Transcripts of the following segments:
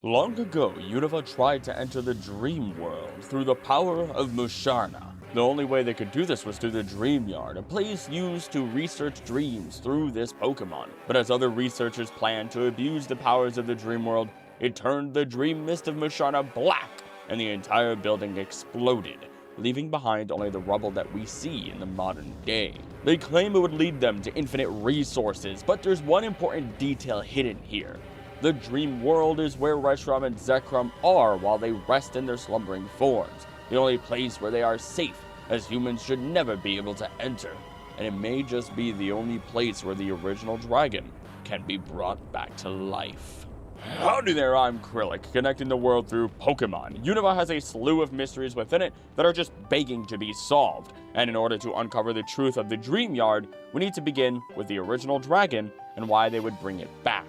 Long ago, Unova tried to enter the dream world through the power of Musharna. The only way they could do this was through the Dream Yard, a place used to research dreams through this Pokemon. But as other researchers planned to abuse the powers of the dream world, it turned the dream mist of Musharna black, and the entire building exploded, leaving behind only the rubble that we see in the modern day. They claim it would lead them to infinite resources, but there's one important detail hidden here. The dream world is where Reshiram and Zekrom are while they rest in their slumbering forms, the only place where they are safe, as humans should never be able to enter. And it may just be the only place where the original dragon can be brought back to life. Howdy there, I'm Krillic, connecting the world through Pokemon. Unova has a slew of mysteries within it that are just begging to be solved, and in order to uncover the truth of the Dream Yard, we need to begin with the original dragon and why they would bring it back.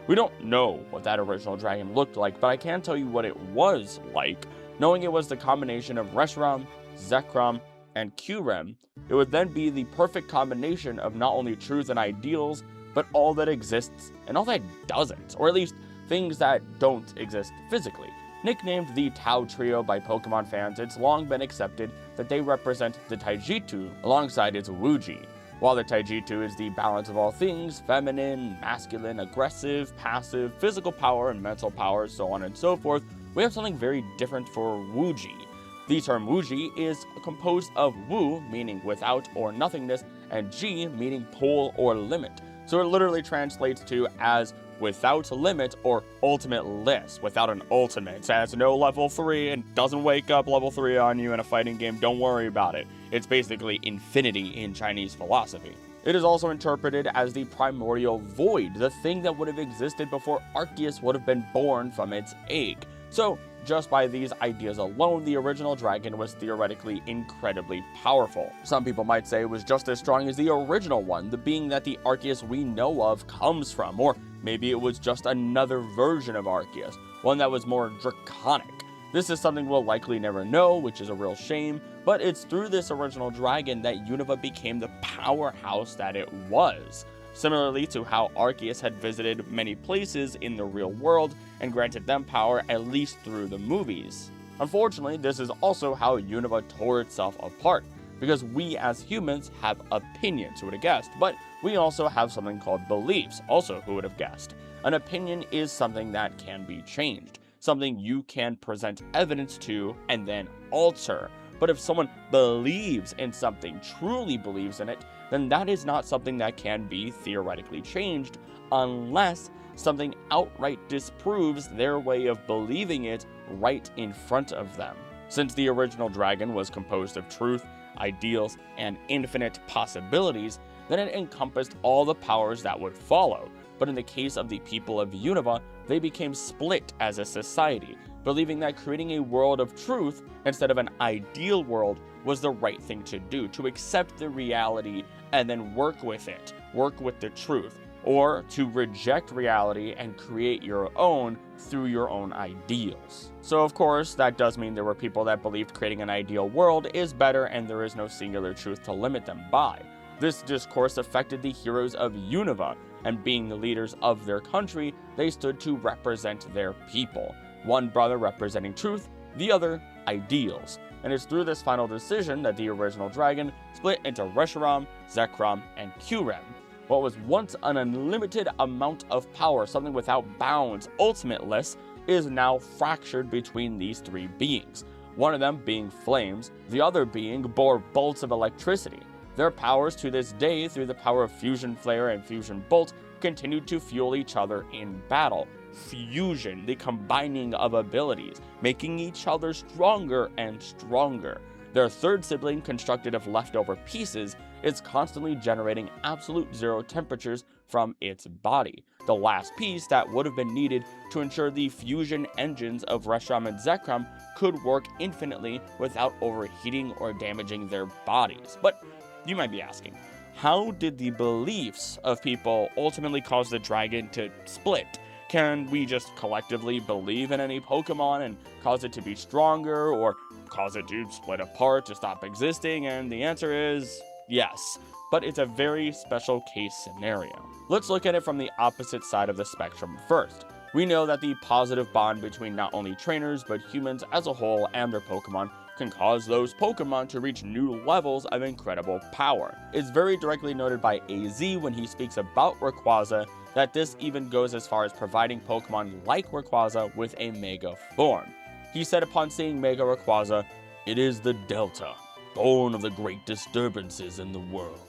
We don't know what that original dragon looked like, but I can tell you what it was like. Knowing it was the combination of Reshiram, Zekrom, and Kyurem, it would then be the perfect combination of not only truth and ideals, but all that exists and all that doesn't, or at least things that don't exist physically. Nicknamed the Tau Trio by Pokemon fans, it's long been accepted that they represent the Taijitu alongside its Wuji. While the Taijitu is the balance of all things, feminine, masculine, aggressive, passive, physical power, and mental power, so on and so forth, we have something very different for Wuji. The term Wuji is composed of Wu, meaning without or nothingness, and Ji, meaning pole or limit. So it literally translates to as without limit or ultimate-less, without an ultimate. It has no level 3 and doesn't wake up level 3 on you in a fighting game, don't worry about it. It's basically infinity in Chinese philosophy. It is also interpreted as the primordial void, the thing that would have existed before Arceus would have been born from its egg. So, just by these ideas alone, the original dragon was theoretically incredibly powerful. Some people might say it was just as strong as the original one, the being that the Arceus we know of comes from, or maybe it was just another version of Arceus, one that was more draconic. This is something we'll likely never know, which is a real shame, but it's through this original dragon that Unova became the powerhouse that it was. Similarly to how Arceus had visited many places in the real world and granted them power at least through the movies. Unfortunately, this is also how Unova tore itself apart, because we as humans have opinions, who would have guessed, but we also have something called beliefs, also who would have guessed. An opinion is something that can be changed, something you can present evidence to and then alter. But if someone believes in something, truly believes in it, then that is not something that can be theoretically changed unless something outright disproves their way of believing it right in front of them. Since the original dragon was composed of truth, ideals, and infinite possibilities, then it encompassed all the powers that would follow. But in the case of the people of Unova, they became split as a society, believing that creating a world of truth instead of an ideal world was the right thing to do, to accept the reality and then work with it, work with the truth, or to reject reality and create your own through your own ideals. So of course, that does mean there were people that believed creating an ideal world is better and there is no singular truth to limit them by. This discourse affected the heroes of Unova, and being the leaders of their country, they stood to represent their people. One brother representing truth, the other ideals. And it's through this final decision that the original dragon split into Reshiram, Zekrom, and Kyurem. What was once an unlimited amount of power, something without bounds, ultimately, is now fractured between these three beings. One of them being flames, the other being bore bolts of electricity. Their powers to this day, through the power of Fusion Flare and Fusion Bolt, continued to fuel each other in battle. Fusion, the combining of abilities, making each other stronger and stronger. Their third sibling, constructed of leftover pieces, is constantly generating absolute zero temperatures from its body. The last piece that would have been needed to ensure the fusion engines of Reshiram and Zekrom could work infinitely without overheating or damaging their bodies. But you might be asking, how did the beliefs of people ultimately cause the dragon to split? Can we just collectively believe in any Pokemon and cause it to be stronger, or cause it to split apart to stop existing? And the answer is yes, but it's a very special case scenario. Let's look at it from the opposite side of the spectrum first. We know that the positive bond between not only trainers, but humans as a whole and their Pokemon can cause those Pokemon to reach new levels of incredible power. It's very directly noted by AZ when he speaks about Rayquaza that this even goes as far as providing Pokemon like Rayquaza with a Mega form. He said upon seeing Mega Rayquaza, "It is the Delta, born of the great disturbances in the world,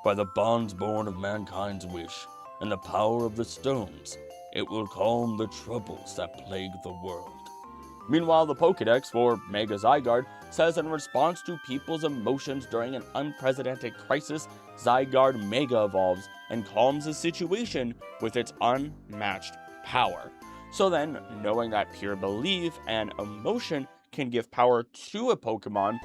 by the bonds born of mankind's wish, and the power of the stones. It will calm the troubles that plague the world." Meanwhile, the Pokedex for Mega Zygarde says in response to people's emotions during an unprecedented crisis, Zygarde Mega evolves and calms the situation with its unmatched power. So then, knowing that pure belief and emotion can give power to a Pokemon,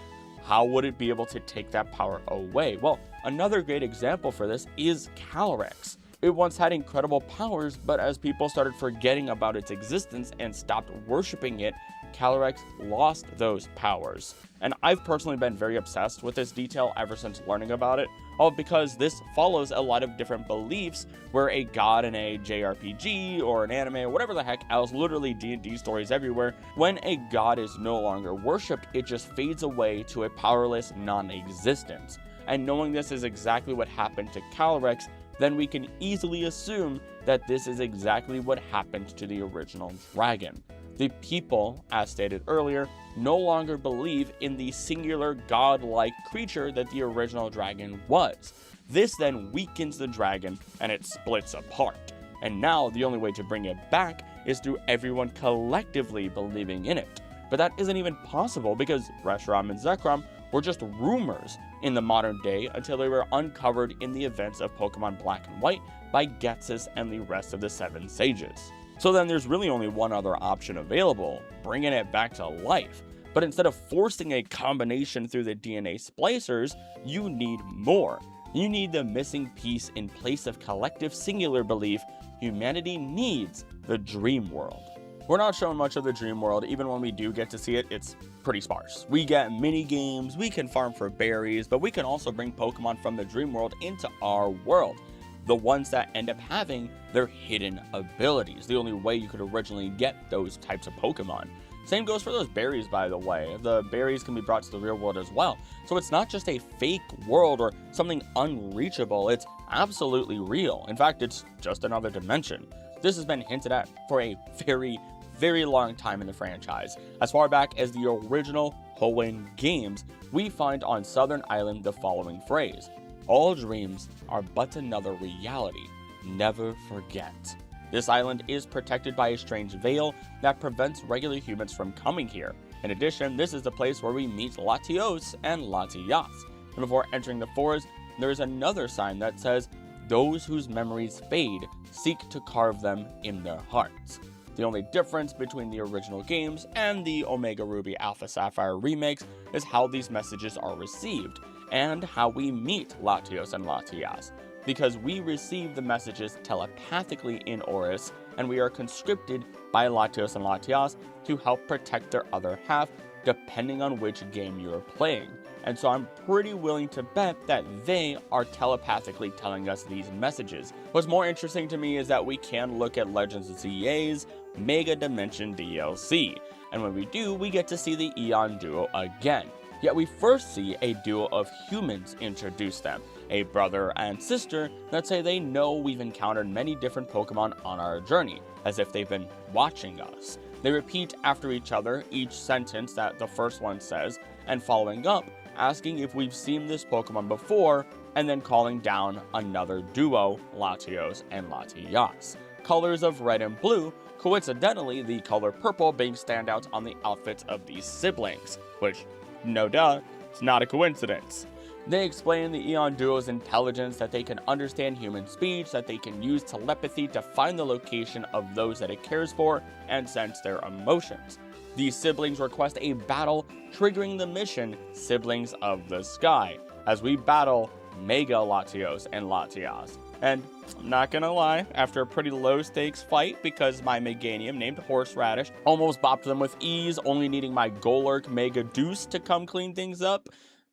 how would it be able to take that power away? Well, another great example for this is Calyrex. It once had incredible powers, but as people started forgetting about its existence and stopped worshipping it, Calyrex lost those powers. And I've personally been very obsessed with this detail ever since learning about it, all because this follows a lot of different beliefs where a god in a JRPG or an anime or whatever the heck else, literally D&D stories everywhere, when a god is no longer worshipped, it just fades away to a powerless non-existence. And knowing this is exactly what happened to Calyrex, then we can easily assume that this is exactly what happened to the original dragon. The people, as stated earlier, no longer believe in the singular godlike creature that the original dragon was. This then weakens the dragon and it splits apart. And now the only way to bring it back is through everyone collectively believing in it. But that isn't even possible because Reshiram and Zekrom were just rumors in the modern day until they were uncovered in the events of Pokemon Black and White by Ghetsis and the rest of the 7 Sages. So then there's really only one other option available, bringing it back to life. But instead of forcing a combination through the DNA splicers, you need more. You need the missing piece in place of collective singular belief. Humanity needs the dream world. We're not shown much of the dream world. Even when we do get to see it, it's pretty sparse. We get mini games, we can farm for berries, but we can also bring Pokemon from the dream world into our world. The ones that end up having their hidden abilities, the only way you could originally get those types of Pokemon. Same goes for those berries, by the way. The berries can be brought to the real world as well. So it's not just a fake world or something unreachable, it's absolutely real. In fact, it's just another dimension. This has been hinted at for a very long time in the franchise. As far back as the original Hoenn games, we find on Southern Island the following phrase: "All dreams are but another reality. Never forget." This island is protected by a strange veil that prevents regular humans from coming here. In addition, this is the place where we meet Latios and Latias. And before entering the forest, there is another sign that says, "Those whose memories fade seek to carve them in their hearts." The only difference between the original games and the Omega Ruby Alpha Sapphire remakes is how these messages are received, and how we meet Latios and Latias, because we receive the messages telepathically in Oris, and we are conscripted by Latios and Latias to help protect their other half, depending on which game you're playing. And so I'm pretty willing to bet that they are telepathically telling us these messages. What's more interesting to me is that we can look at Legends of ZA's Mega Dimension DLC, and when we do, we get to see the Eon duo again. Yet we first see a duo of humans introduce them, a brother and sister that say they know we've encountered many different Pokemon on our journey, as if they've been watching us. They repeat after each other each sentence that the first one says, and following up, asking if we've seen this Pokemon before, and then calling down another duo, Latios and Latias. Colors of red and blue, coincidentally the color purple being standouts on the outfits of these siblings, which, no duh, it's not a coincidence. They explain the Eon duo's intelligence, that they can understand human speech, that they can use telepathy to find the location of those that it cares for, and sense their emotions. These siblings request a battle, triggering the mission Siblings of the Sky, as we battle Mega Latios and Latias. And I'm not gonna lie, after a pretty low stakes fight, because my Meganium named Horseradish almost bopped them with ease, only needing my Golurk Mega Deuce to come clean things up,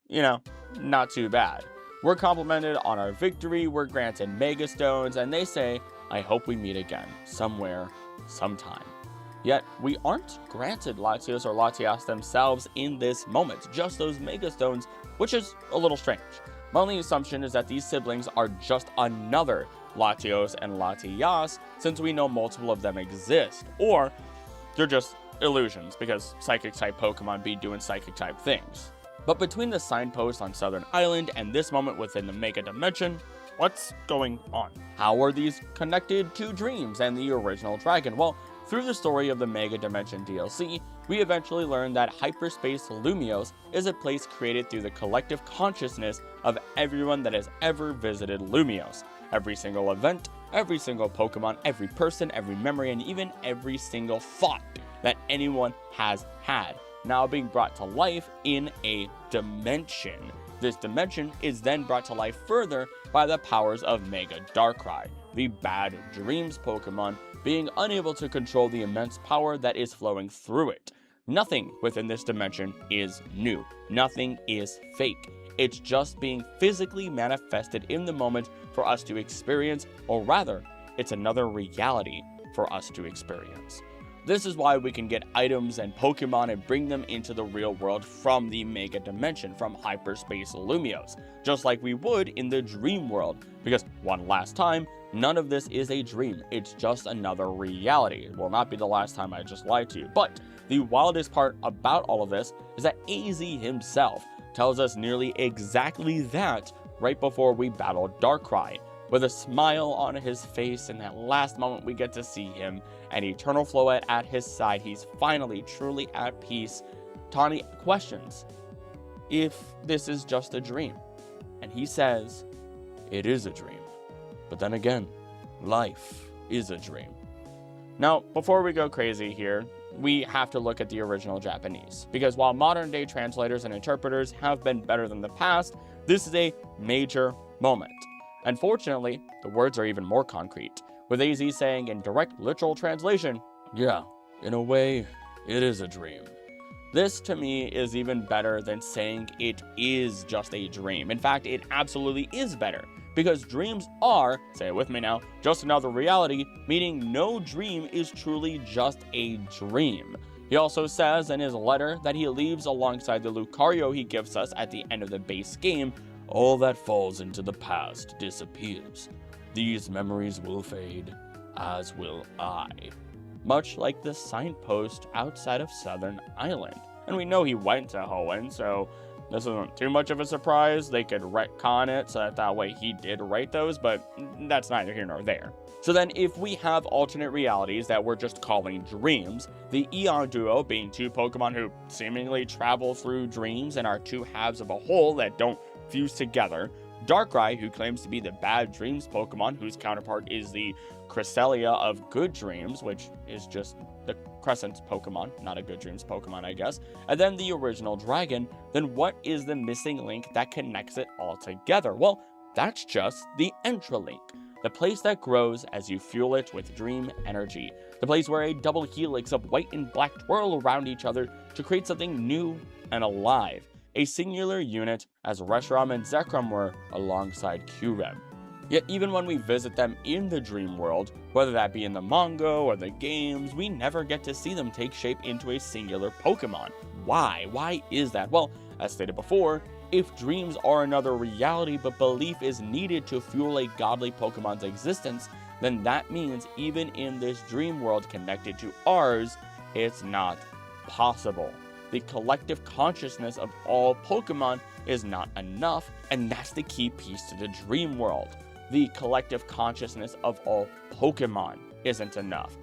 you know, not too bad. We're complimented on our victory, we're granted Mega Stones, and they say, "I hope we meet again, somewhere sometime. Yet, we aren't granted Latios or Latias themselves in this moment, just those Megastones, which is a little strange. My only assumption is that these siblings are just another Latios and Latias, since we know multiple of them exist, or they're just illusions, because Psychic-type Pokemon be doing Psychic-type things. But between the signpost on Southern Island and this moment within the Mega Dimension, what's going on? How are these connected to Dreams and the original Dragon? Well, through the story of the Mega Dimension DLC, we eventually learn that Hyperspace Lumios is a place created through the collective consciousness of everyone that has ever visited Lumios. Every single event, every single Pokemon, every person, every memory, and even every single thought that anyone has had, now being brought to life in a dimension. This dimension is then brought to life further by the powers of Mega Darkrai, the bad Dreams Pokemon, being unable to control the immense power that is flowing through it. Nothing within this dimension is new. Nothing is fake. It's just being physically manifested in the moment for us to experience, or rather, it's another reality for us to experience. This is why we can get items and Pokemon and bring them into the real world from the Mega Dimension, from Hyperspace Lumios, just like we would in the Dream World, because one last time, none of this is a dream, it's just another reality. It will not be the last time I just lied to you, but the wildest part about all of this is that AZ himself tells us nearly exactly that right before we battle Darkrai. With a smile on his face in that last moment we get to see him, and Eternal Floette at his side, he's finally truly at peace. Tawny questions if this is just a dream, and he says, it is a dream. But then again, life is a dream. Now, before we go crazy here, we have to look at the original Japanese, because while modern day translators and interpreters have been better than the past, this is a major moment. Unfortunately, the words are even more concrete, with AZ saying in direct literal translation, yeah, in a way, it is a dream. This to me is even better than saying it is just a dream. In fact, it absolutely is better, because dreams are, say it with me now, just another reality, meaning no dream is truly just a dream. He also says in his letter that he leaves alongside the Lucario he gives us at the end of the base game, all that falls into the past disappears. These memories will fade, as will I. Much like the signpost outside of Southern Island. And we know he went to Hoenn, so this isn't too much of a surprise. They could retcon it so that way he did write those, but that's neither here nor there. So then if we have alternate realities that we're just calling dreams, the Eon duo being two Pokemon who seemingly travel through dreams and are two halves of a whole that don't fuse together, Darkrai, who claims to be the bad Dreams Pokemon, whose counterpart is the Cresselia of Good Dreams, which is just the Crescent Pokemon, not a Good Dreams Pokemon, I guess, and then the original Dragon, then what is the missing link that connects it all together? Well, that's just the Entralink, the place that grows as you fuel it with dream energy, the place where a double helix of white and black twirl around each other to create something new and alive. A singular unit as Reshiram and Zekrom were alongside Kyurem. Yet even when we visit them in the dream world, whether that be in the manga or the games, we never get to see them take shape into a singular Pokemon. Why? Why is that? Well, as stated before, if dreams are another reality but belief is needed to fuel a godly Pokemon's existence, then that means even in this dream world connected to ours, it's not possible. The collective consciousness of all Pokemon is not enough, and that's the key piece to the dream world. The collective consciousness of all Pokemon isn't enough.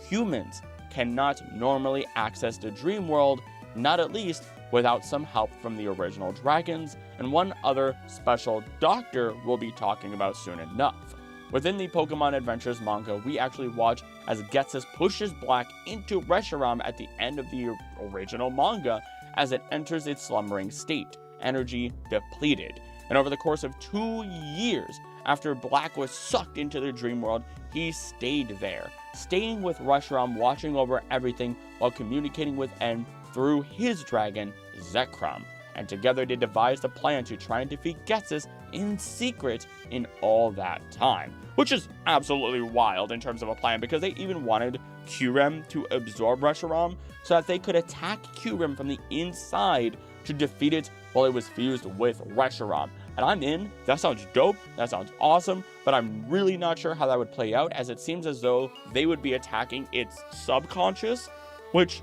Humans cannot normally access the dream world, not at least without some help from the original dragons, and one other special doctor we'll be talking about soon enough. Within the Pokemon Adventures manga, we actually watch as Ghetsis pushes Black into Reshiram at the end of the original manga as it enters its slumbering state, energy depleted. And over the course of 2 years, after Black was sucked into the dream world, he stayed there, staying with Reshiram, watching over everything while communicating with N through his dragon, Zekrom. And together they devised a plan to try and defeat Ghetsis in secret in all that time. Which is absolutely wild in terms of a plan, because they even wanted Kyurem to absorb Reshiram so that they could attack Kyurem from the inside to defeat it while it was fused with Reshiram. And I'm in. That sounds dope. That sounds awesome. But I'm really not sure how that would play out, as it seems as though they would be attacking its subconscious, which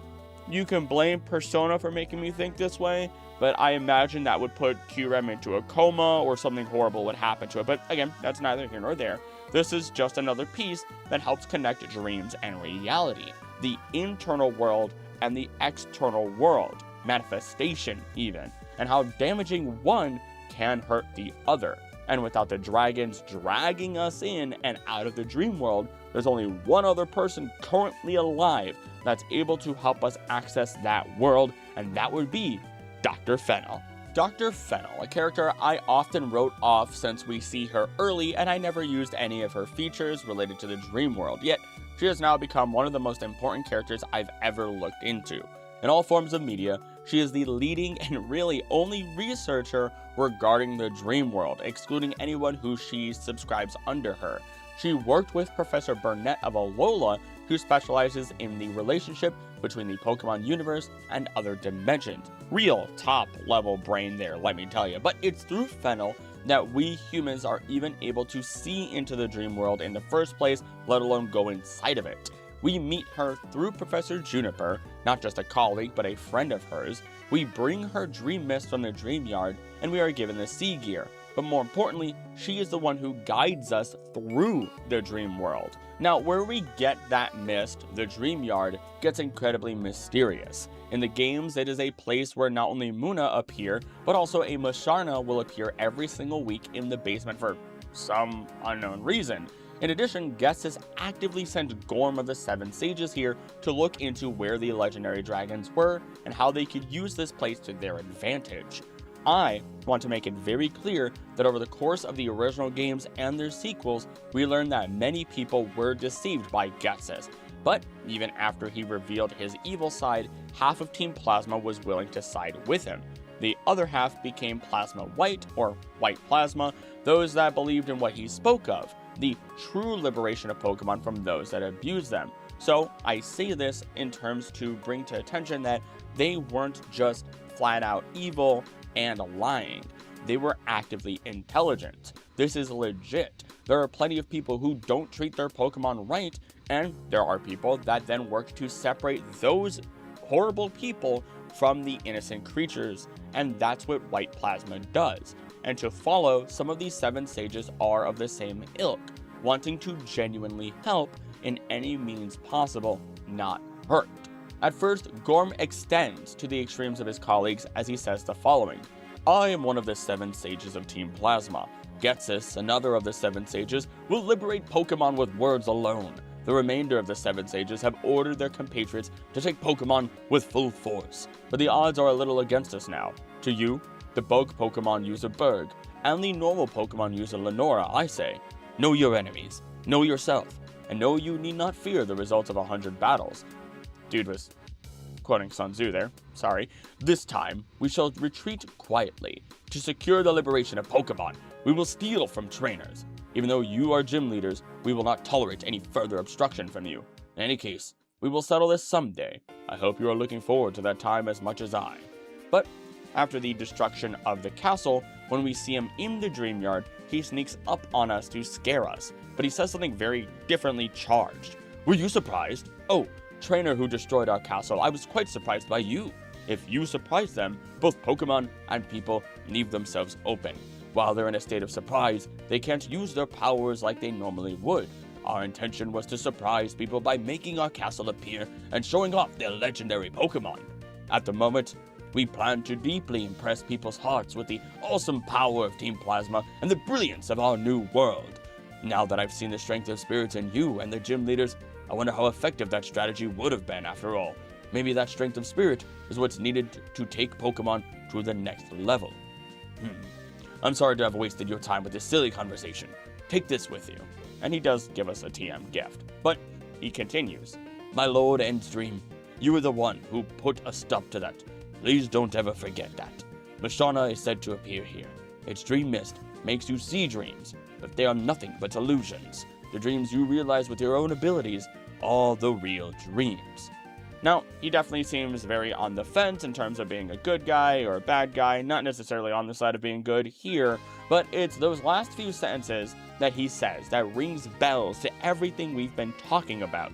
you can blame Persona for making me think this way, but I imagine that would put Kyurem into a coma or something horrible would happen to it. But again, that's neither here nor there. This is just another piece that helps connect dreams and reality, the internal world and the external world, manifestation even, and how damaging one can hurt the other. And without the dragons dragging us in and out of the dream world, there's only one other person currently alive that's able to help us access that world, and that would be Dr. Fennel. Dr. Fennel, a character I often wrote off since we see her early and I never used any of her features related to the dream world, yet she has now become one of the most important characters I've ever looked into. In all forms of media, she is the leading and really only researcher regarding the dream world, excluding anyone who she subscribes under her. She worked with Professor Burnett of Alola, who specializes in the relationship between the Pokemon universe and other dimensions. Real top-level brain there, let me tell you. But it's through Fennel that we humans are even able to see into the dream world in the first place, let alone go inside of it. We meet her through Professor Juniper, not just a colleague, but a friend of hers. We bring her dream mist from the dream yard, and we are given the sea gear. But more importantly, she is the one who guides us through the dream world. Now, where we get that mist, the dream yard, gets incredibly mysterious. In the games, it is a place where not only Muna appear, but also a Musharna will appear every single week in the basement for some unknown reason. In addition, Ghetsis actively sent Gorm of the Seven Sages here to look into where the legendary dragons were and how they could use this place to their advantage. I want to make it very clear that over the course of the original games and their sequels, we learned that many people were deceived by Ghetsis. But even after he revealed his evil side, half of Team Plasma was willing to side with him. The other half became Plasma White, or White Plasma, those that believed in what he spoke of, the true liberation of Pokemon from those that abuse them. So I say this in terms to bring to attention that they weren't just flat out evil and lying. They were actively intelligent. This is legit. There are plenty of people who don't treat their Pokemon right, and there are people that then work to separate those horrible people from the innocent creatures, and that's what White Plasma does. And to follow, some of these seven sages are of the same ilk, wanting to genuinely help in any means possible, not hurt. At first, Gorm extends to the extremes of his colleagues as he says the following: I am one of the seven sages of Team Plasma. Ghetsis, another of the seven sages, will liberate Pokemon with words alone. The remainder of the seven sages have ordered their compatriots to take Pokemon with full force, but the odds are a little against us now. To you, the bug Pokemon user Berg, and the normal Pokemon user Lenora, I say, know your enemies, know yourself, and know you need not fear the results of 100 battles. Dude was quoting Sun Tzu there, sorry. This time, we shall retreat quietly. To secure the liberation of Pokemon, we will steal from trainers. Even though you are gym leaders, we will not tolerate any further obstruction from you. In any case, we will settle this someday. I hope you are looking forward to that time as much as I. But after the destruction of the castle, when we see him in the dream yard, he sneaks up on us to scare us, but he says something very differently charged. Were you surprised? Oh, trainer who destroyed our castle, I was quite surprised by you. If you surprise them, both Pokemon and people leave themselves open. While they're in a state of surprise, they can't use their powers like they normally would. Our intention was to surprise people by making our castle appear and showing off their legendary Pokemon. At the moment, we plan to deeply impress people's hearts with the awesome power of Team Plasma and the brilliance of our new world. Now that I've seen the strength of spirits in you and the gym leaders, I wonder how effective that strategy would have been after all. Maybe that strength of spirit is what's needed to take Pokemon to the next level. I'm sorry to have wasted your time with this silly conversation. Take this with you. And he does give us a TM gift. But he continues. My lord Endstream, you were the one who put a stop to that. Please don't ever forget that. Musharna is said to appear here. Its dream mist makes you see dreams, but they are nothing but illusions. The dreams you realize with your own abilities all the real dreams. Now, he definitely seems very on the fence in terms of being a good guy or a bad guy, not necessarily on the side of being good here, but it's those last few sentences that he says that rings bells to everything we've been talking about.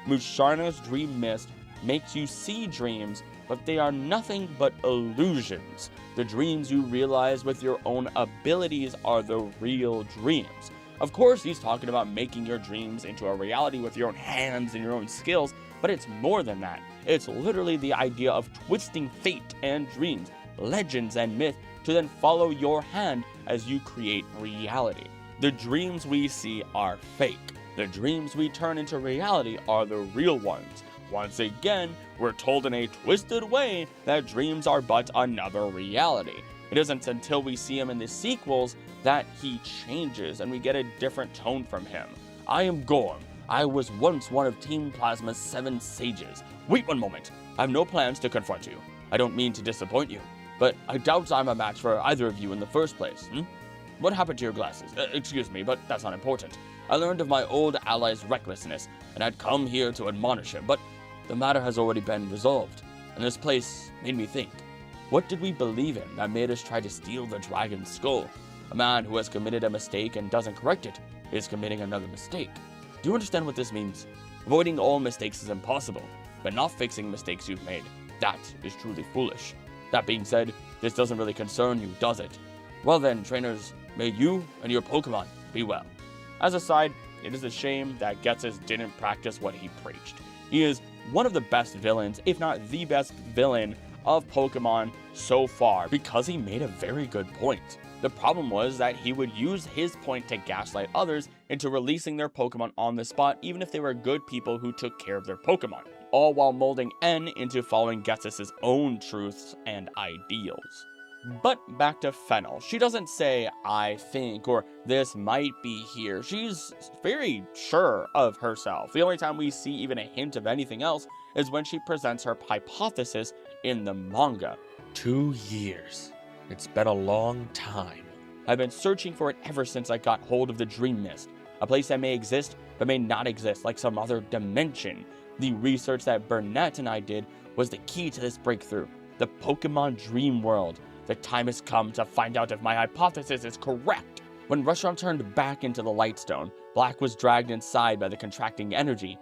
Musharna's dream mist makes you see dreams, but they are nothing but illusions. The dreams you realize with your own abilities are the real dreams. Of course, he's talking about making your dreams into a reality with your own hands and your own skills, but it's more than that. It's literally the idea of twisting fate and dreams, legends and myth to then follow your hand as you create reality. The dreams we see are fake. The dreams we turn into reality are the real ones. Once again, we're told in a twisted way that dreams are but another reality. It isn't until we see him in the sequels that he changes and we get a different tone from him. I am Gorm. I was once one of Team Plasma's 7 sages. Wait one moment. I have no plans to confront you. I don't mean to disappoint you, but I doubt I'm a match for either of you in the first place. What happened to your glasses? Excuse me, but that's not important. I learned of my old ally's recklessness, and I'd come here to admonish him, but the matter has already been resolved, and this place made me think. What did we believe in that made us try to steal the dragon's skull? A man who has committed a mistake and doesn't correct it is committing another mistake. Do you understand what this means? Avoiding all mistakes is impossible, but not fixing mistakes you've made, that is truly foolish. That being said, this doesn't really concern you, does it? Well then, trainers, may you and your Pokemon be well. As a side, it is a shame that Ghetsis didn't practice what he preached. He is one of the best villains, if not the best villain of Pokemon so far, because he made a very good point. The problem was that he would use his point to gaslight others into releasing their Pokemon on the spot, even if they were good people who took care of their Pokemon, all while molding N into following Ghetsis' own truths and ideals. But back to Fennel. She doesn't say, I think, or this might be here. She's very sure of herself. The only time we see even a hint of anything else is when she presents her hypothesis in the manga. 2 years. It's been a long time. I've been searching for it ever since I got hold of the Dream Mist, a place that may exist but may not exist, like some other dimension. The research that Burnett and I did was the key to this breakthrough, the Pokemon Dream World. The time has come to find out if my hypothesis is correct. When Reshiram turned back into the Lightstone, Black was dragged inside by the contracting energy.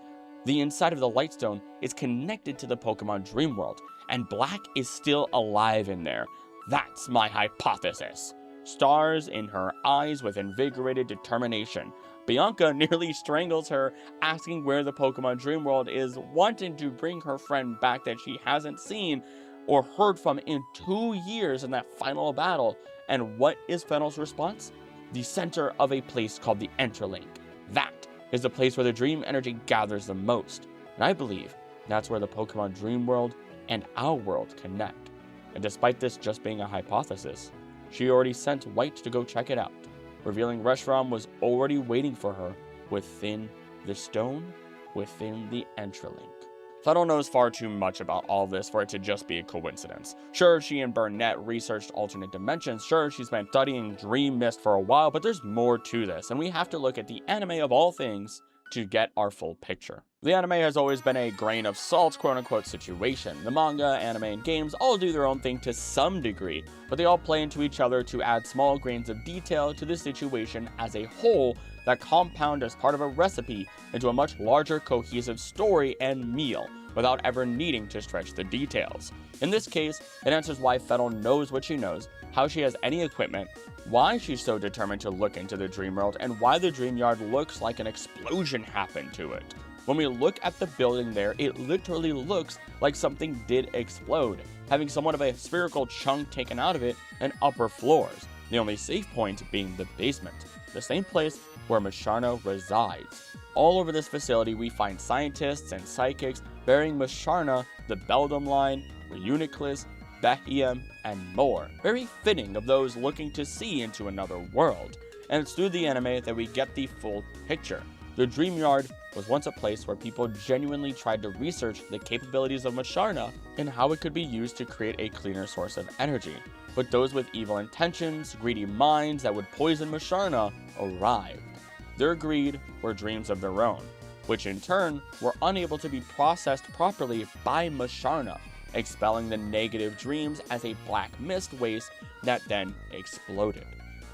The inside of the Lightstone is connected to the Pokemon Dream World, and Black is still alive in there. That's my hypothesis. Stars in her eyes with invigorated determination. Bianca nearly strangles her, asking where the Pokemon Dream World is, wanting to bring her friend back that she hasn't seen or heard from in 2 years in that final battle. And what is Fennel's response? The center of a place called the Interlink. That is the place where the dream energy gathers the most. And I believe that's where the Pokemon Dream World and our world connect. And despite this just being a hypothesis, she already sent White to go check it out, revealing Reshiram was already waiting for her within the stone, within the Interlink. Fennel knows far too much about all this for it to just be a coincidence. Sure, she and Burnett researched alternate dimensions, sure, she's been studying Dream Mist for a while, but there's more to this, and we have to look at the anime of all things to get our full picture. The anime has always been a grain of salt, quote-unquote, situation. The manga, anime, and games all do their own thing to some degree, but they all play into each other to add small grains of detail to the situation as a whole that compound as part of a recipe into a much larger cohesive story and meal, without ever needing to stretch the details. In this case, it answers why Fennel knows what she knows, how she has any equipment, why she's so determined to look into the Dream World, and why the Dream Yard looks like an explosion happened to it. When we look at the building there, it literally looks like something did explode, having somewhat of a spherical chunk taken out of it and upper floors, the only safe point being the basement, the same place where Musharna resides. All over this facility, we find scientists and psychics bearing Musharna, the Beldum line, Reuniclus, Bethiem, and more. Very fitting of those looking to see into another world. And it's through the anime that we get the full picture. The Dream Yard was once a place where people genuinely tried to research the capabilities of Musharna and how it could be used to create a cleaner source of energy. But those with evil intentions, greedy minds that would poison Musharna arrived. Their greed were dreams of their own. which in turn were unable to be processed properly by Musharna, expelling the negative dreams as a black mist waste that then exploded.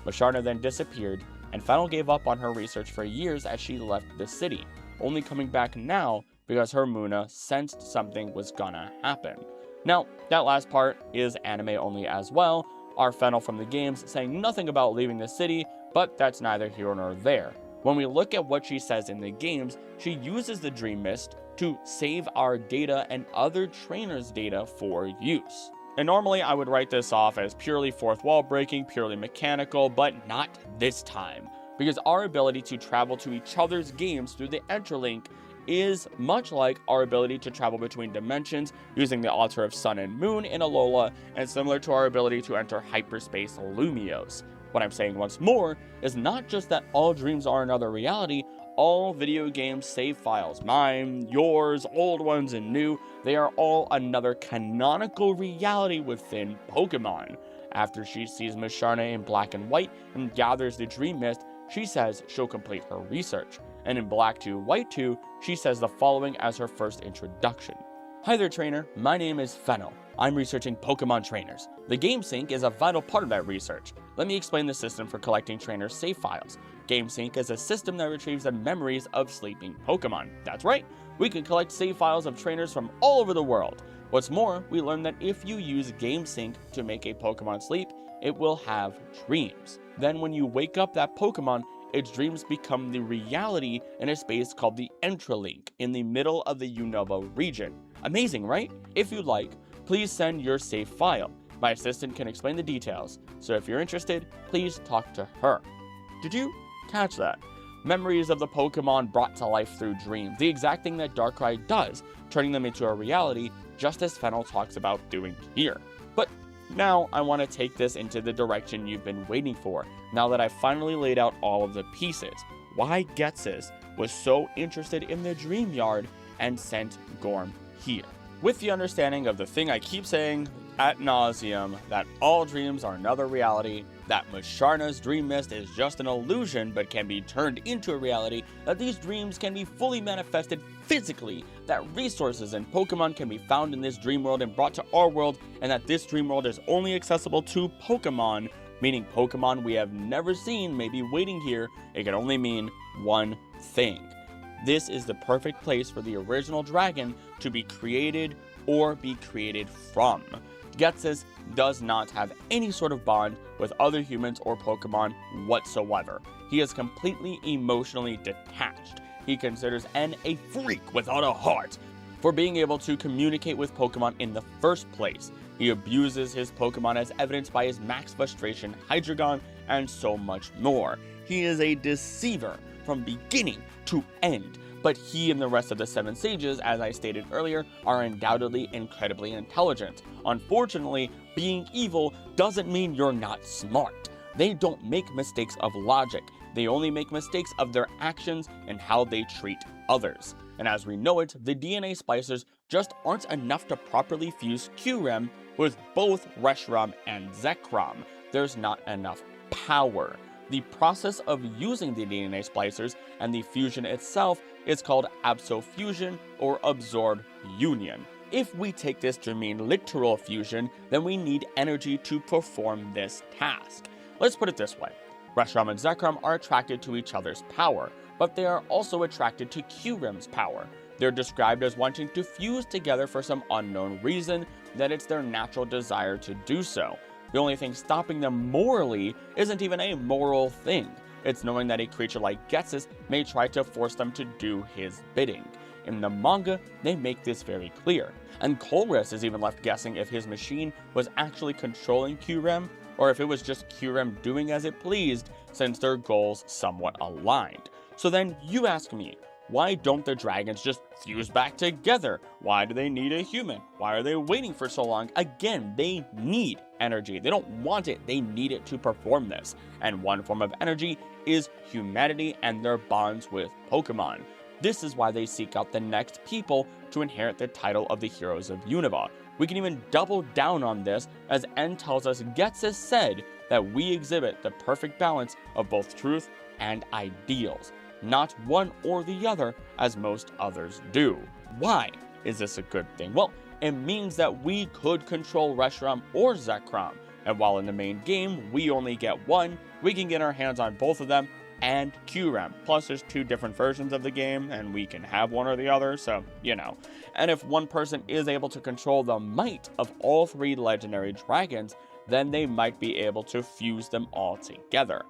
Musharna then disappeared, and Fennel gave up on her research for years as she left the city, only coming back now because her Muna sensed something was gonna happen. Now, that last part is anime only as well, our Fennel from the games saying nothing about leaving the city, but that's neither here nor there. When we look at what she says in the games, she uses the Dream Mist to save our data and other trainers' data for use. And normally I would write this off as purely fourth wall breaking, purely mechanical, but not this time, because our ability to travel to each other's games through the Interlink is much like our ability to travel between dimensions using the altar of Sun and Moon in Alola, and similar to our ability to enter hyperspace Lumiose. What I'm saying once more is not just that all dreams are another reality, all video game save files, mine, yours, old ones and new, they are all another canonical reality within Pokemon. After she sees Musharna in Black and White and gathers the Dream Mist, she says she'll complete her research. And in Black 2, White 2, she says the following as her first introduction. Hi there, trainer. My name is Fennel. I'm researching Pokemon trainers. The GameSync is a vital part of that research. Let me explain the system for collecting trainers' save files. GameSync is a system that retrieves the memories of sleeping Pokemon. That's right, we can collect save files of trainers from all over the world. What's more, we learned that if you use GameSync to make a Pokemon sleep, it will have dreams. Then when you wake up that Pokemon, its dreams become the reality in a space called the Interlink in the middle of the Unova region. Amazing, right? If you'd like, please send your save file. My assistant can explain the details, so if you're interested, please talk to her. Did you catch that? Memories of the Pokemon brought to life through dreams, the exact thing that Darkrai does, turning them into a reality, just as Fennel talks about doing here. But now I want to take this into the direction you've been waiting for, now that I've finally laid out all of the pieces. Why Ghetsis was so interested in the Dream Yard and sent Gorm here. With the understanding of the thing I keep saying ad nauseum, that all dreams are another reality, that Musharna's Dream Mist is just an illusion but can be turned into a reality, that these dreams can be fully manifested physically, that resources and Pokemon can be found in this dream world and brought to our world, and that this dream world is only accessible to Pokemon, meaning Pokemon we have never seen may be waiting here, it can only mean one thing. This is the perfect place for the original dragon to be created or be created from. Ghetsis does not have any sort of bond with other humans or Pokemon whatsoever. He is completely emotionally detached. He considers N a freak without a heart for being able to communicate with Pokemon in the first place. He abuses his Pokemon as evidenced by his max frustration Hydreigon and so much more. He is a deceiver from beginning to end. But he and the rest of the 7 sages, as I stated earlier, are undoubtedly incredibly intelligent. Unfortunately, being evil doesn't mean you're not smart. They don't make mistakes of logic. They only make mistakes of their actions and how they treat others. And as we know it, the DNA splicers just aren't enough to properly fuse Qrem with both Reshiram and Zekrom. There's not enough power. The process of using the DNA splicers and the fusion itself is called absofusion or absorb union. If we take this to mean literal fusion, then we need energy to perform this task. Let's put it this way. Reshiram and Zekrom are attracted to each other's power, but they are also attracted to Qrem's power. They're described as wanting to fuse together for some unknown reason, that it's their natural desire to do so. The only thing stopping them morally isn't even a moral thing. It's knowing that a creature like Ghetsis may try to force them to do his bidding. In the manga, they make this very clear, and Colress is even left guessing if his machine was actually controlling Qrem, or if it was just Qrem doing as it pleased, since their goals somewhat aligned. So then you ask me, why don't the dragons just fuse back together? Why do they need a human? Why are they waiting for so long? Again, they need energy. They don't want it, they need it to perform this. And one form of energy is humanity and their bonds with Pokemon. This is why they seek out the next people to inherit the title of the Heroes of Unova. We can even double down on this, as N tells us Ghetsis said that we exhibit the perfect balance of both truth and ideals. not one or the other as most others do. Why is this a good thing? Well, it means that we could control Reshiram or Zekrom, and while in the main game we only get one, we can get our hands on both of them and Qrem. Plus there's 2 different versions of the game, and we can have one or the other, so, you know. And if one person is able to control the might of all 3 legendary dragons, then they might be able to fuse them all together.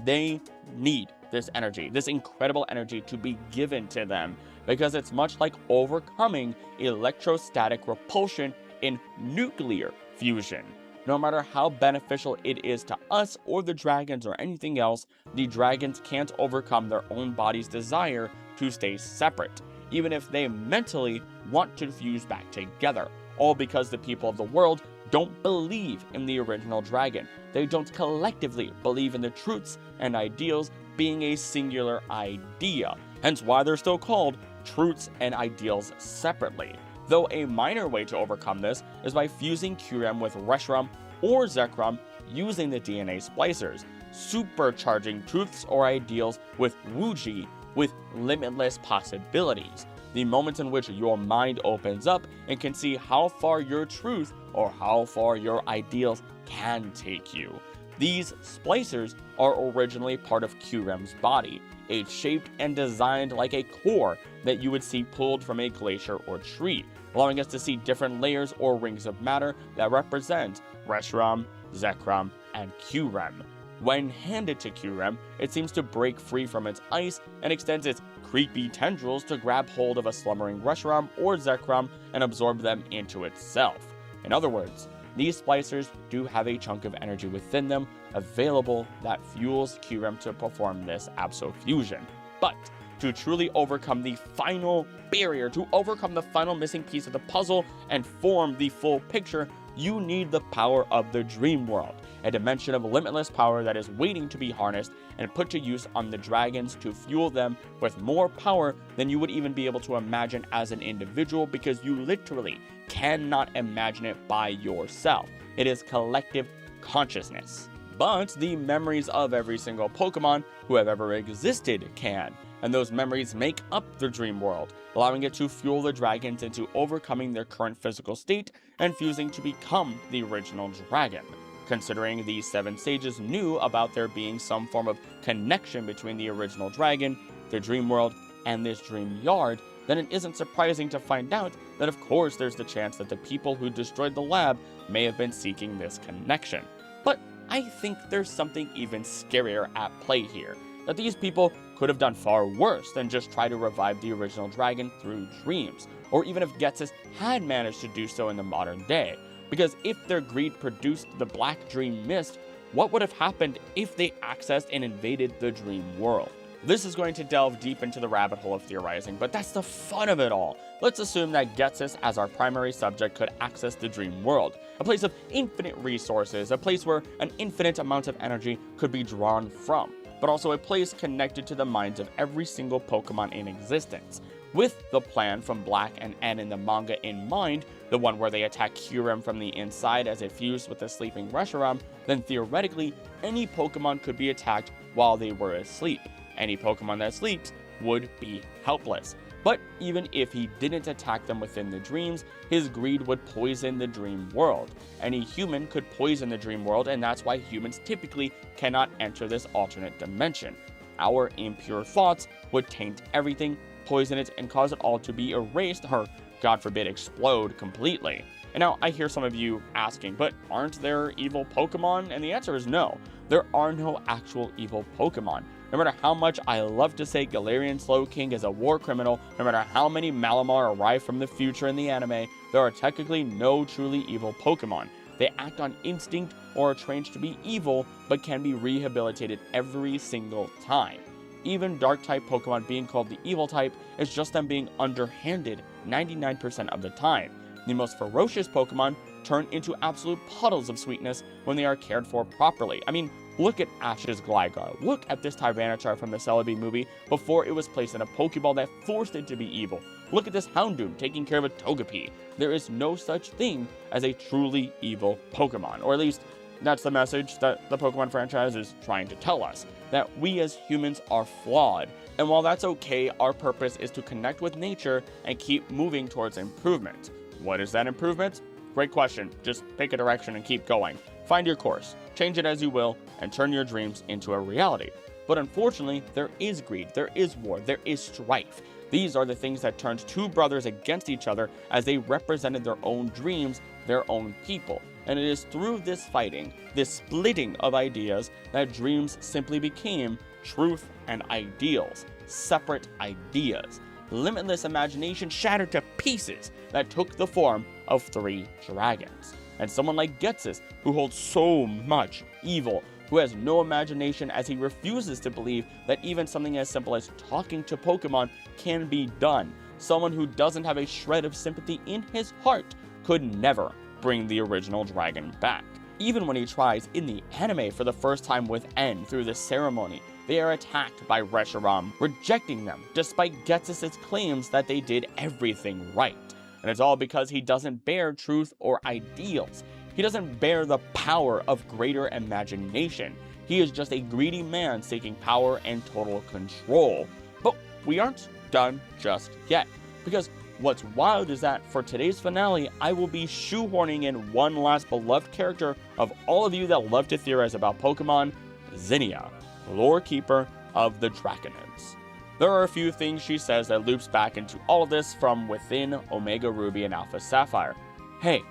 They need this energy, this incredible energy, to be given to them, because it's much like overcoming electrostatic repulsion in nuclear fusion. No matter how beneficial it is to us or the dragons or anything else, the dragons can't overcome their own body's desire to stay separate, even if they mentally want to fuse back together, all because the people of the world don't believe in the original dragon. They don't collectively believe in the truths and ideals being a singular idea, hence why they're still called truths and ideals separately. Though a minor way to overcome this is by fusing Qrem with Reshiram or Zekrom using the DNA splicers, supercharging truths or ideals with Wuji with limitless possibilities. The moment in which your mind opens up and can see how far your truth or how far your ideals can take you. These splicers are originally part of Qrem's body, it's shaped and designed like a core that you would see pulled from a glacier or tree, allowing us to see different layers or rings of matter that represent Reshiram, Zekrom, and Qrem. When handed to Qrem, it seems to break free from its ice and extends its creepy tendrils to grab hold of a slumbering Reshiram or Zekrom and absorb them into itself. In other words, these splicers do have a chunk of energy within them available that fuels Qrem to perform this abso-fusion. But to truly overcome the final barrier, to overcome the final missing piece of the puzzle and form the full picture, you need the power of the dream world, a dimension of limitless power that is waiting to be harnessed and put to use on the dragons to fuel them with more power than you would even be able to imagine as an individual, because you literally cannot imagine it by yourself. It is collective consciousness. But the memories of every single Pokemon who have ever existed can, and those memories make up the dream world, allowing it to fuel the dragons into overcoming their current physical state and fusing to become the original dragon. Considering the 7 sages knew about there being some form of connection between the original dragon, the dream world, and this dream yard, then it isn't surprising to find out that of course there's the chance that the people who destroyed the lab may have been seeking this connection. But I think there's something even scarier at play here, that these people could have done far worse than just try to revive the original dragon through dreams, or even if Ghetsis had managed to do so in the modern day. Because if their greed produced the Black Dream Mist, what would have happened if they accessed and invaded the dream world? This is going to delve deep into the rabbit hole of theorizing, but that's the fun of it all. Let's assume that Ghetsis, as our primary subject, could access the dream world, a place of infinite resources, a place where an infinite amount of energy could be drawn from, but also a place connected to the minds of every single Pokemon in existence. With the plan from Black and N in the manga in mind, the one where they attack Qrem from the inside as it fused with the sleeping Reshiram, then theoretically, any Pokemon could be attacked while they were asleep. Any Pokemon that sleeps would be helpless. But even if he didn't attack them within the dreams, his greed would poison the dream world. Any human could poison the dream world, and that's why humans typically cannot enter this alternate dimension. Our impure thoughts would taint everything, poison it, and cause it all to be erased, or, God forbid, explode completely. And now I hear some of you asking, but aren't there evil Pokemon? And the answer is no. There are no actual evil Pokemon. No matter how much I love to say Galarian Slowking is a war criminal, no matter how many Malamar arrive from the future in the anime, there are technically no truly evil Pokemon. They act on instinct or are trained to be evil, but can be rehabilitated every single time. Even Dark-type Pokemon being called the evil type is just them being underhanded 99% of the time. The most ferocious Pokemon turn into absolute puddles of sweetness when they are cared for properly. I mean, look at Ash's Gligar. Look at this Tyranitar from the Celebi movie before it was placed in a Pokeball that forced it to be evil. Look at this Houndoom taking care of a Togepi. There is no such thing as a truly evil Pokemon, or at least That's the message that the Pokemon franchise is trying to tell us, that we as humans are flawed, and while that's okay, our purpose is to connect with nature and keep moving towards improvement. What is that improvement? Great question. Just pick a direction and keep going. Find your course, change it as you will, and turn your dreams into a reality. But unfortunately, there is greed, there is war, there is strife. These are the things that turned two brothers against each other as they represented their own dreams, their own people. And it is through this fighting, this splitting of ideas, that dreams simply became truth and ideals, separate ideas. Limitless imagination shattered to pieces that took the form of 3 dragons. And someone like Ghetsis, who holds so much evil, who has no imagination as he refuses to believe that even something as simple as talking to Pokemon can be done. Someone who doesn't have a shred of sympathy in his heart could never bring the original dragon back. Even when he tries in the anime for the first time with N through the ceremony, they are attacked by Reshiram, rejecting them despite Ghetsis' claims that they did everything right. And it's all because he doesn't bear truth or ideals. He doesn't bear the power of greater imagination. He is just a greedy man seeking power and total control. But we aren't done just yet, because what's wild is that for today's finale, I will be shoehorning in one last beloved character of all of you that love to theorize about Pokemon, Zinnia, lore keeper of the Draconids. There are a few things she says that loops back into all of this from within Omega Ruby and Alpha Sapphire. Hey,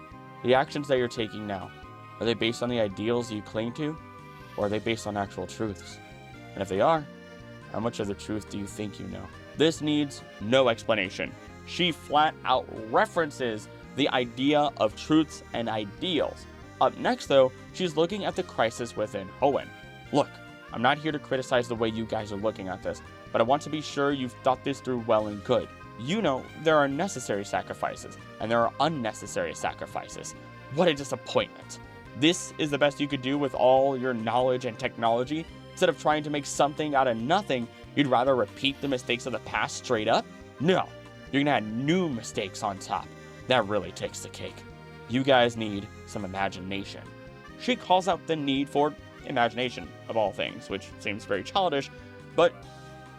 the actions that you're taking now, are they based on the ideals you cling to, or are they based on actual truths? And if they are, how much of the truth do you think you know? This needs no explanation. She flat out references the idea of truths and ideals. Up next though, she's looking at the crisis within Hoenn. Look, I'm not here to criticize the way you guys are looking at this, but I want to be sure you've thought this through well and good. You know, there are necessary sacrifices, and there are unnecessary sacrifices. What a disappointment. This is the best you could do with all your knowledge and technology? Instead of trying to make something out of nothing, you'd rather repeat the mistakes of the past straight up? No, you're gonna add new mistakes on top. That really takes the cake. You guys need some imagination. She calls out the need for imagination, of all things, which seems very childish, but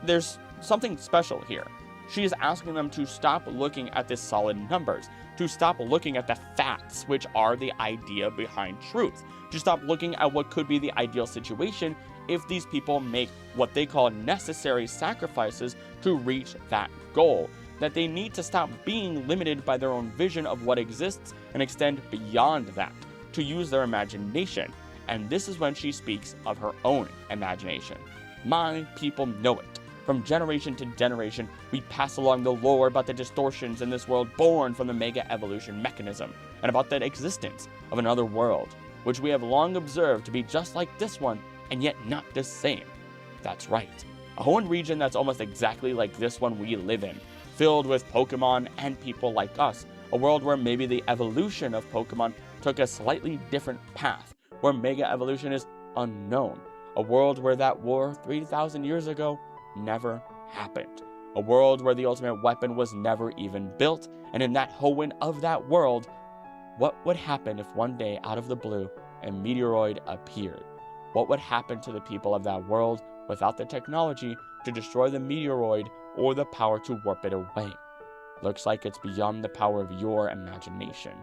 there's something special here. She is asking them to stop looking at the solid numbers, to stop looking at the facts, which are the idea behind truth, to stop looking at what could be the ideal situation if these people make what they call necessary sacrifices to reach that goal, that they need to stop being limited by their own vision of what exists and extend beyond that, to use their imagination. And this is when she speaks of her own imagination. My people know it. From generation to generation, we pass along the lore about the distortions in this world born from the Mega Evolution mechanism, and about the existence of another world, which we have long observed to be just like this one, and yet not the same. That's right, a Hoenn region that's almost exactly like this one we live in, filled with Pokemon and people like us, a world where maybe the evolution of Pokemon took a slightly different path, where Mega Evolution is unknown, a world where that war 3,000 years ago never happened. A world where the ultimate weapon was never even built, and in that Hoenn of that world, what would happen if one day out of the blue a meteoroid appeared? What would happen to the people of that world without the technology to destroy the meteoroid or the power to warp it away? Looks like it's beyond the power of your imagination.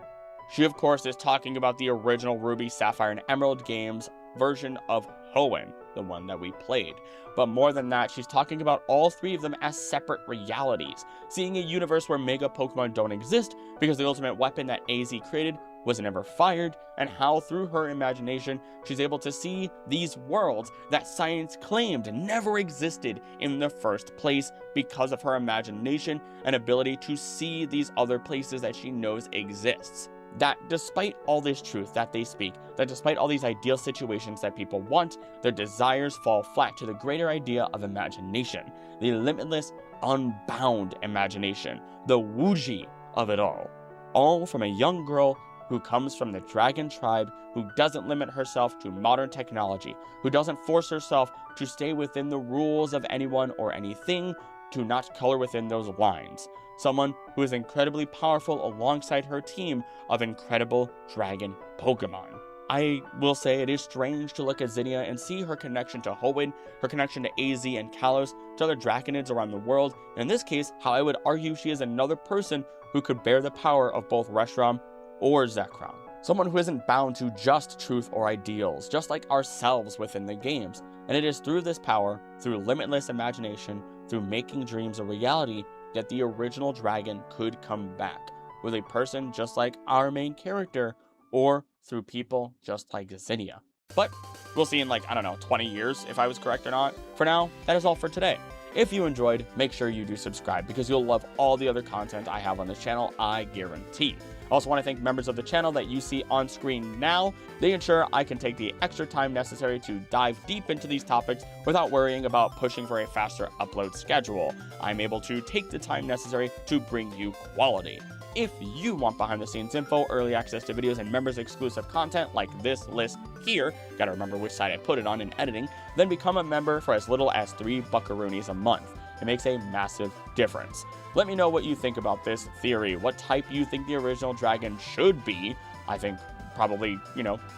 She of course is talking about the original Ruby, Sapphire, and Emerald games version of Hoenn, the one that we played. But more than that, she's talking about all 3 of them as separate realities, seeing a universe where Mega Pokemon don't exist because the ultimate weapon that AZ created was never fired, and how through her imagination she's able to see these worlds that science claimed never existed in the first place because of her imagination and ability to see these other places that she knows exists. That despite all this truth that they speak, that despite all these ideal situations that people want, their desires fall flat to the greater idea of imagination, the limitless, unbound imagination, the Wuji of it all from a young girl who comes from the dragon tribe, who doesn't limit herself to modern technology, who doesn't force herself to stay within the rules of anyone or anything, to not color within those lines. Someone who is incredibly powerful alongside her team of incredible dragon Pokemon. I will say it is strange to look at Zinnia and see her connection to Hoenn, her connection to AZ and Kalos, to other Draconids around the world, and in this case, how I would argue she is another person who could bear the power of both Reshiram or Zekrom. Someone who isn't bound to just truth or ideals, just like ourselves within the games. And it is through this power, through limitless imagination, through making dreams a reality, that the original dragon could come back, with a person just like our main character, or through people just like Zinnia. But we'll see in 20 years if I was correct or not. For now, that is all for today. If you enjoyed, make sure you do subscribe because you'll love all the other content I have on this channel, I guarantee. I also want to thank members of the channel that you see on screen now. They ensure I can take the extra time necessary to dive deep into these topics without worrying about pushing for a faster upload schedule. I'm able to take the time necessary to bring you quality. If you want behind the scenes info, early access to videos, and members exclusive content like this list here, gotta remember which side I put it on in editing, then become a member for as little as 3 buckaroonies a month. It makes a massive difference. Let me know what you think about this theory, what type you think the original dragon should be. I think probably,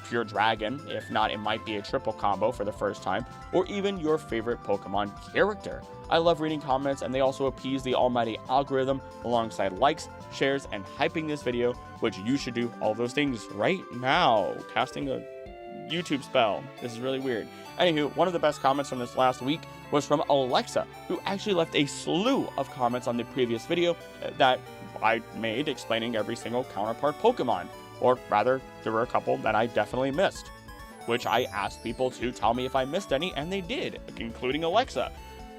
pure dragon. If not, it might be a triple combo for the first time, or even your favorite Pokemon character. I love reading comments, and they also appease the almighty algorithm alongside likes, shares, and hyping this video, which you should do all those things right now. Casting a YouTube spell. This is really weird. Anywho, one of the best comments from this last week was from Alexa, who actually left a slew of comments on the previous video that I made explaining every single counterpart Pokemon. Or rather, there were a couple that I definitely missed, which I asked people to tell me if I missed any, and they did, including Alexa.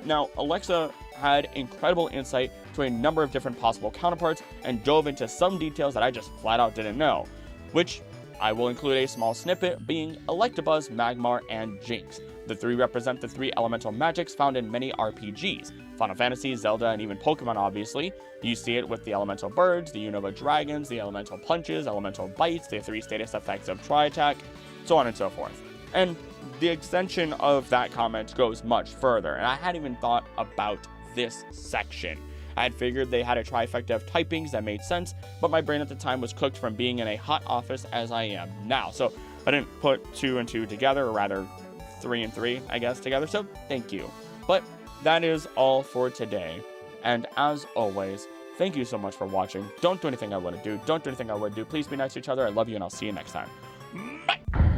Now, Alexa had incredible insight to a number of different possible counterparts and dove into some details that I just flat out didn't know, which I will include a small snippet being Electabuzz, Magmar, and Jinx. The 3 represent the 3 elemental magics found in many RPGs. Final Fantasy, Zelda, and even Pokemon, obviously. You see it with the elemental birds, the Unova dragons, the elemental punches, elemental bites, the 3 status effects of Tri-Attack, so on and so forth. And the extension of that comment goes much further, and I hadn't even thought about this section. I had figured they had a trifecta of typings that made sense, but my brain at the time was cooked from being in a hot office as I am now. So I didn't put 2 and 2 together, or rather 3 and 3, I guess, together, so thank you. But that is all for today, and as always, thank you so much for watching. Don't do anything I wouldn't do. Don't do anything I would do. Please be nice to each other. I love you, and I'll see you next time. Bye!